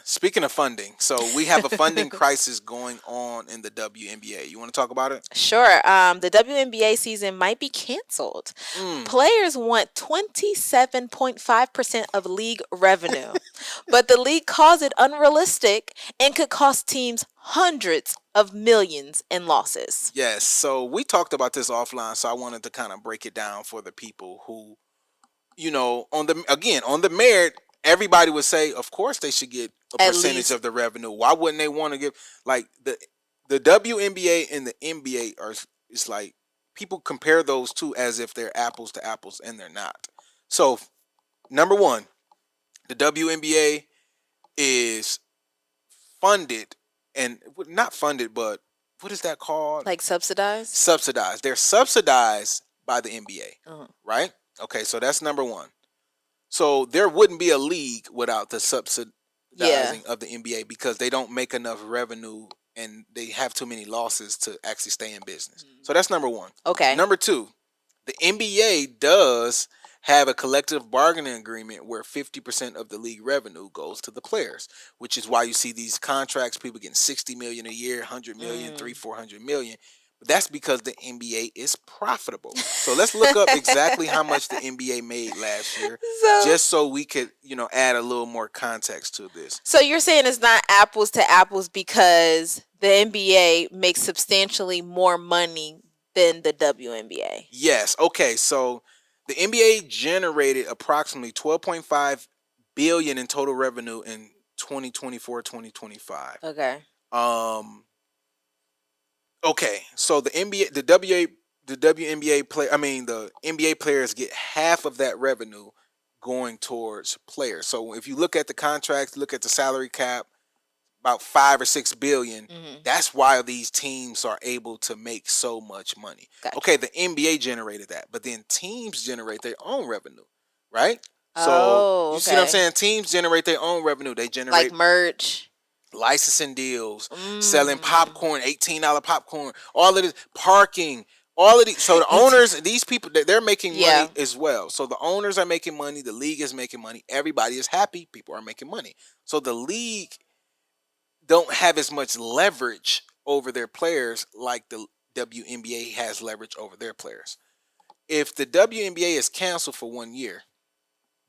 Speaking of funding, so we have a funding crisis going on in the WNBA. You want to talk about it? Sure. The WNBA season might be canceled. Mm. Players want 27.5% of league revenue, but the league calls it unrealistic and could cost teams hundreds of millions in losses. Yes. So we talked about this offline, so I wanted to kind of break it down for the people who, on the merit, everybody would say, of course they should get a At percentage least, of the revenue. Why wouldn't they want to give like the WNBA and the NBA are? It's like people compare those two as if they're apples to apples, and they're not. So number one, the WNBA is funded and not funded, but what is that called? like subsidized. Subsidized. They're subsidized by the NBA, Uh-huh. right? Okay, so that's number one. So there wouldn't be a league without the subsidizing Yeah. of the NBA because they don't make enough revenue and they have too many losses to actually stay in business. So that's number one. Okay. Number two, the NBA does have a collective bargaining agreement where 50% of the league revenue goes to the players, which is why you see these contracts, people getting 60 million a year, 100 million, 400 million. But that's because the NBA is profitable. So let's look up exactly how much the NBA made last year, So, just so we could, add a little more context to this. so you're saying it's not apples to apples because the NBA makes substantially more money than the WNBA. Yes. Okay. So the NBA generated approximately 12.5 billion in total revenue in 2024-2025. Okay. Okay. So the NBA, the WNBA play. I mean, the NBA players get half of that revenue going towards players. So if you look at the contracts, look at the salary cap, about 5 or 6 billion. That's why these teams are able to make so much money. Gotcha. Okay, the NBA generated that, but then teams generate their own revenue, right? So Oh, you see what I'm okay. saying? Teams generate their own revenue. They Like generate merch. licensing deals, selling Mm. popcorn, $18 popcorn, all of this parking, all of these. So the owners, these people, they're making Yeah. money as well. So the owners are making money. The league is making money. Everybody is happy. People are making money. So the league don't have as much leverage over their players like the WNBA has leverage over their players. If the WNBA is canceled for 1 year,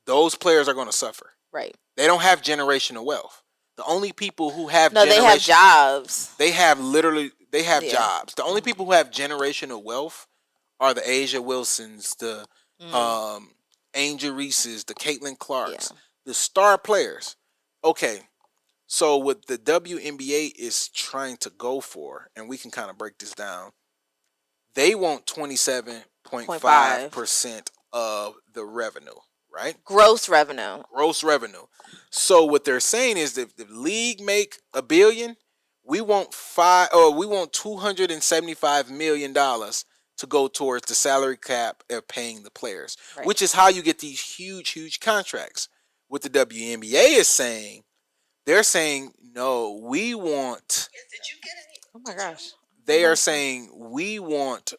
those players are going to suffer. Right. They don't have generational wealth. The only people who have No, they have jobs. they have Yeah. jobs. The only people who have generational wealth are the Asia Wilsons, the Angel Reese's, the Caitlin Clarks, Yeah. the star players. Okay, so what the WNBA is trying to go for, and we can kind of break this down, they want 27.5% of the revenue, right? Gross revenue. Gross revenue. So what they're saying is that if the league make $1 billion, we want $275 million to go towards the salary cap of paying the players, Right. which is how you get these huge contracts. What the WNBA is saying, they're saying, no, we want. Oh my gosh. They are saying we want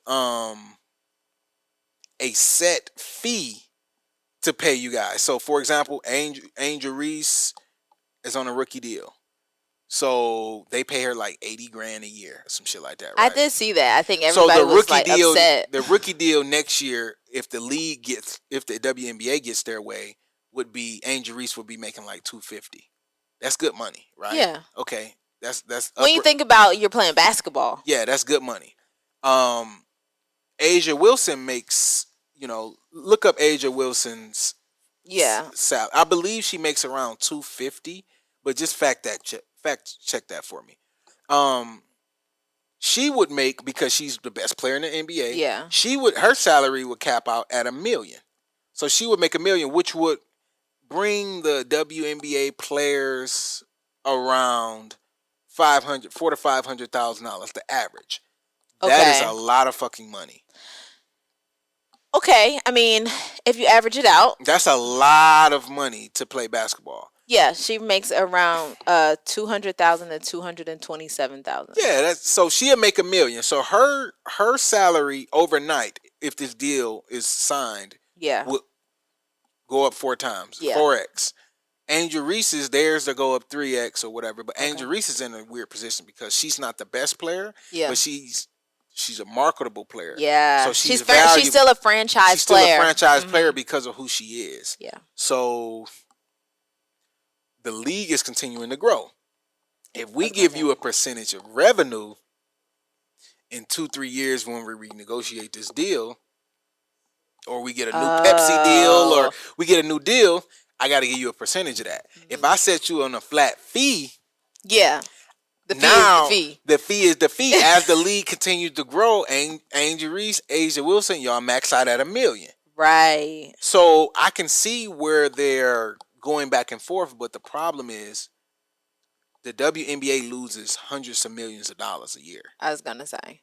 a set fee to pay you guys. So, for example, Angel Reese is on a rookie deal, so they pay her like 80 grand a year, or some shit like that. Right? I did see that. I think everybody So was like upset. the rookie deal next year, if the WNBA gets their way, would be Angel Reese would be making like 250. That's good money, right? Yeah. Okay. That's When you think about you're playing basketball. Yeah, that's good money. Asia Wilson makes, look up Asia Wilson's salary. I believe she makes around 250, but just fact check that for me. She would make, because she's the best player in the NBA. Yeah. Her salary would cap out at $1 million. So she would make $1 million, which would bring the WNBA players around $400,000 to $500,000, the average. Okay. That is a lot of fucking money. Okay, I mean, if you average it out, that's a lot of money to play basketball. Yeah, she makes around 200,000 to 227,000. Yeah, so she'll make $1 million. So her salary overnight, if this deal is signed, yeah, will go up 4 times, yeah. 4x. Angel Reese is theirs to go up 3x or whatever, but Okay. Angel Reese is in a weird position because she's not the best player, Yeah. but she's a marketable player. Yeah. So she's She's valuable. still a She's franchise still a player. franchise player Mhm. because of who she is. Yeah. So the league is continuing to grow. If I we was gonna give say. you a percentage of revenue in 2-3 years when we renegotiate this deal, or we get a new Pepsi deal, or Oh. we get a new deal, I got to give you a percentage of that. If Mhm. I set you on a flat fee, Yeah. The fee is the now fee. the fee is the fee. As the league continues to grow, Angel Reese, Asia Wilson, y'all max out at $1 million. Right. So I can see where they're going back and forth, but the problem is the WNBA loses hundreds of millions of dollars a year. I was gonna say.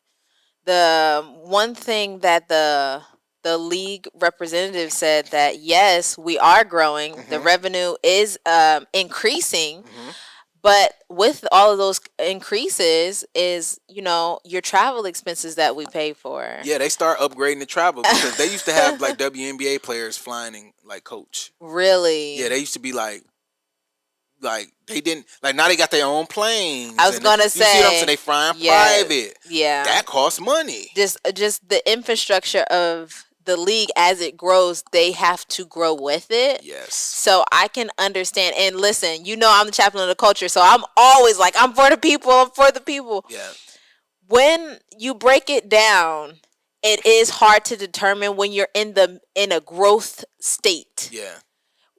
The one thing that the league representative said that yes, we are growing. The Mm-hmm. revenue is increasing, Mm-hmm. but with all of those increases is your travel expenses that we pay for. Yeah, they start upgrading the travel because they used to have like WNBA players flying in like coach. Really? Yeah, they used to be like they didn't like now they got their own planes. I was And gonna you see what I'm saying? say They flying yeah, private. yeah. That costs money. Just the infrastructure of the league as it grows, they have to grow with it. Yes. So I can understand. And listen, I'm the chaplain of the culture, so I'm always like, I'm for the people, I'm for the people. Yeah. When you break it down, it is hard to determine when you're in a growth state. Yeah.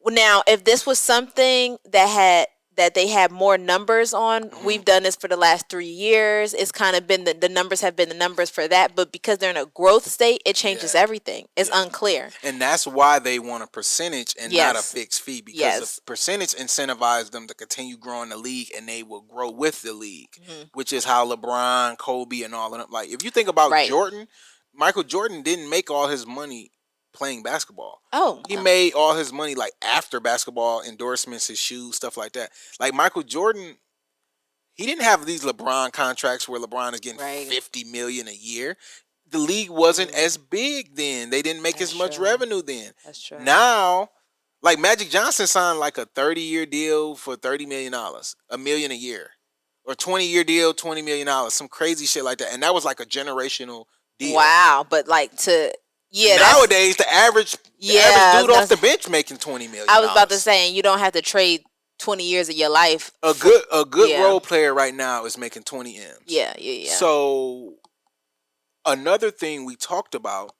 Now, if this was something that they had more numbers on, we've done this for the last 3 years. It's kind of been the numbers have been the numbers for that, but because they're in a growth state, it changes everything. It's unclear. And that's why they want a percentage and not a Yes. fixed fee because Yes. the percentage incentivizes them to continue growing the league and they will grow with the league, which is how LeBron, Kobe, and all of them. Like, if you think about Right. Jordan, Michael Jordan didn't make all his money playing basketball. Oh. He made all his money like after basketball, endorsements, his shoes, stuff like that. Like Michael Jordan, he didn't have these LeBron contracts where LeBron is getting Right. $50 million a year. The league wasn't as big then. They didn't make That's as much true. revenue then. That's true. Now, like Magic Johnson signed like a 30-year deal for $30 million, $1 million a year, or 20-year deal, $20 million, some crazy shit like that. And that was like a generational deal. Wow, but like Nowadays, the average dude off the bench making $20 million. I was about to say, and you don't have to trade 20 years of your life. A good role player right now is making 20 M's. Yeah. So another thing we talked about,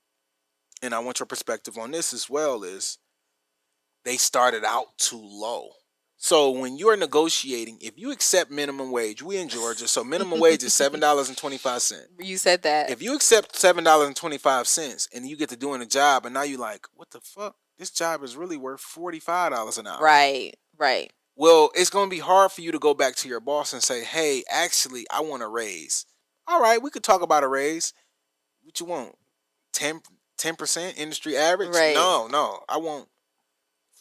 and I want your perspective on this as well, is they started out too low. So when you're negotiating, if you accept minimum wage, we in Georgia, so minimum wage is $7.25. You said that. If you accept $7.25 and you get to doing a job, and now you're like, what the fuck? This job is really worth $45 an hour. Right. Well, it's going to be hard for you to go back to your boss and say, hey, actually, I want a raise. All right, we could talk about a raise. What you want? 10% industry average? Right. No. I want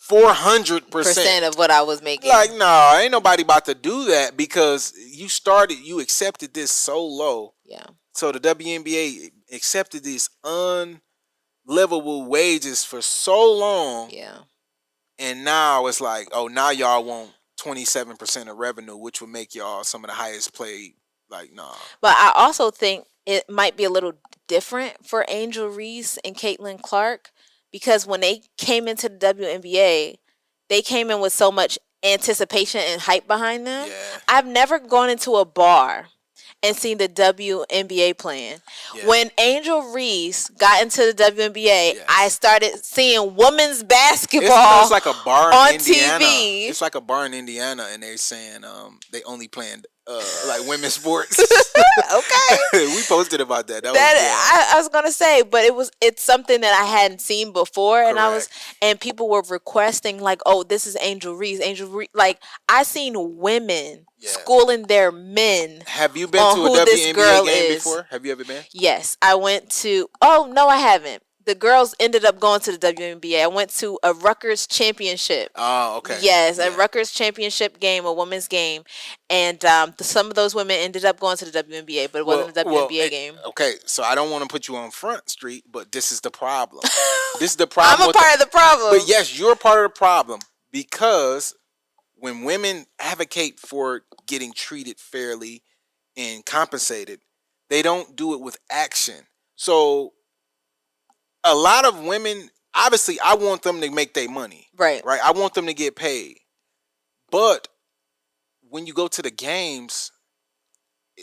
400% of what I was making. Like, no, ain't nobody about to do that because you accepted this so low. Yeah. So the WNBA accepted these unlivable wages for so long. Yeah. And now it's like, oh, now y'all want 27% of revenue, which would make y'all some of the highest paid. Like, nah. But I also think it might be a little different for Angel Reese and Caitlin Clark because when they came into the WNBA, they came in with so much anticipation and hype behind them. Yeah. I've never gone into a bar and seen the WNBA playing. Yeah. When Angel Reese got into the WNBA, I started seeing women's basketball. It's like a bar in on Indiana. TV. It's like a bar in Indiana, and they're saying they only playing like women's sports. Okay. We posted about that. I was gonna say, but it's something that I hadn't seen before, and and people were requesting like, oh, this is Angel Reese. Like I seen women schooling their men. Have you been to a WNBA game before? Have you ever been? Yes, I went to. Oh no, I haven't. The girls ended up going to the WNBA. I went to a Rutgers championship. Oh, okay. Yes, a Rutgers championship game, a women's game, and some of those women ended up going to the WNBA, but it wasn't a WNBA game. Okay, so I don't want to put you on Front Street, but this is the problem. This is the problem. I'm a part of the problem. But yes, you're part of the problem because when women advocate for getting treated fairly and compensated, they don't do it with action. So a lot of women, obviously, I want them to make their money. Right. Right. I want them to get paid. But when you go to the games,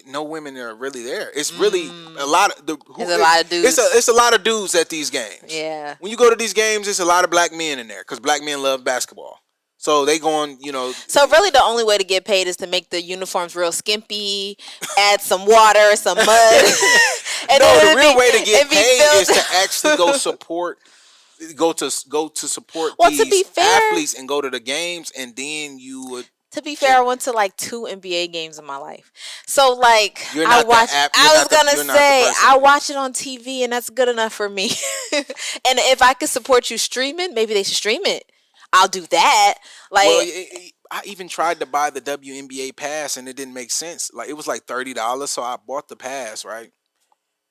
no women are really there. It's really a lot of There's a lot of dudes. It's a lot of dudes at these games. Yeah. When you go to these games, it's a lot of black men in there because black men love basketball. So they going, So really, the only way to get paid is to make the uniforms real skimpy, add some water, some mud. And no, the real way to get be paid is to actually go support. Go to support Well, these to be fair, athletes and go to the games, and then you would. To be fair, I went to like 2 NBA games in my life. So like You're not I watch I watch it on TV and that's good enough for me. And if I could support you streaming, maybe they should stream it. I'll do that. Like, well, I even tried to buy the WNBA pass and it didn't make sense. Like it was like $30, so I bought the pass, right?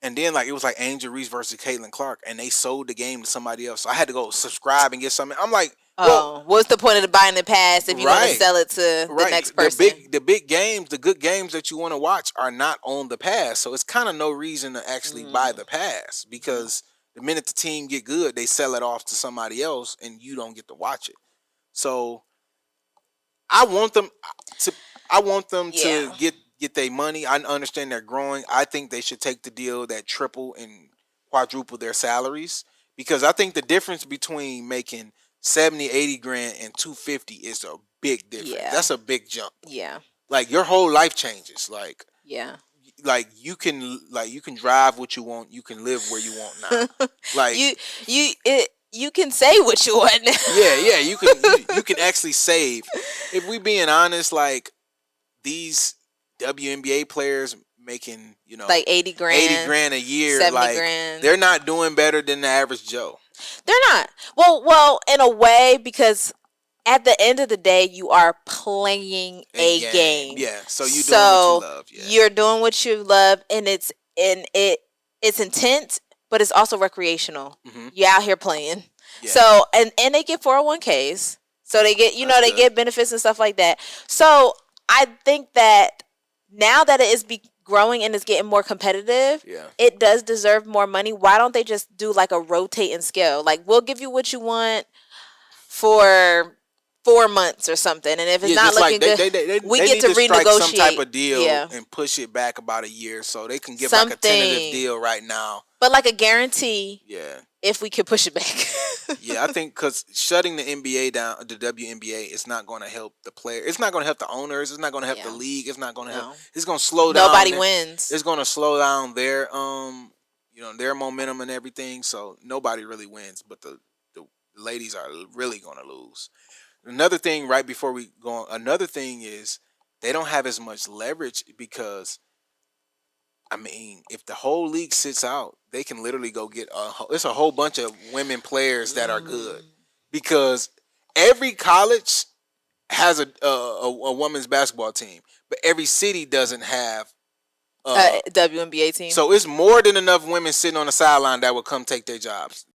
And then like it was like Angel Reese versus Caitlin Clark, and they sold the game to somebody else. So I had to go subscribe and get something. I'm like, well, what's the point of buying the pass if you want to sell it to the next person? The big games, the good games that you want to watch are not on the pass. So it's kind of no reason to actually buy the pass because the minute the team get good, they sell it off to somebody else and you don't get to watch it. So I want them to get their money. I understand they're growing. I think they should take the deal that triple and quadruple their salaries because I think the difference between making 70, 80 grand and 250 is a big difference. Yeah. That's a big jump. Yeah. Like your whole life changes. Like yeah. Like you can drive what you want. You can live where you want now. Like you can say what you want now. Yeah. You can actually save. If we being honest, like these WNBA players making like 80 grand a year, 70 like grand. They're not doing better than the average Joe. They're not. Well, in a way, because at the end of the day, you are playing a game. Yeah. So you're doing what you love. Yeah. You're doing what you love, and it's intense, but it's also recreational. Mm-hmm. You're out here playing. Yeah. So and they get 401ks. So they get they get benefits and stuff like that. So I think that now that it is growing and it's getting more competitive, it does deserve more money. Why don't they just do like a rotating scale? Like we'll give you what you want for 4 months or something, and if it's not looking good, we get to renegotiate some type of deal and push it back about a year so they can give like a tentative deal right now. But like a guarantee. Yeah. If we could push it back. Yeah, I think because shutting the NBA down, the WNBA, is not going to help the player. It's not going to help the owners. It's not going to help the league. It's not going to help. It's going to slow down. Nobody wins. It's going to slow down their their momentum and everything. So nobody really wins, but the ladies are really going to lose. Another thing, right before we go on, another thing is they don't have as much leverage because, I mean, if the whole league sits out, they can literally go get it's a whole bunch of women players that are good because every college has a women's basketball team, but every city doesn't have a WNBA team. So it's more than enough women sitting on the sideline that will come take their jobs.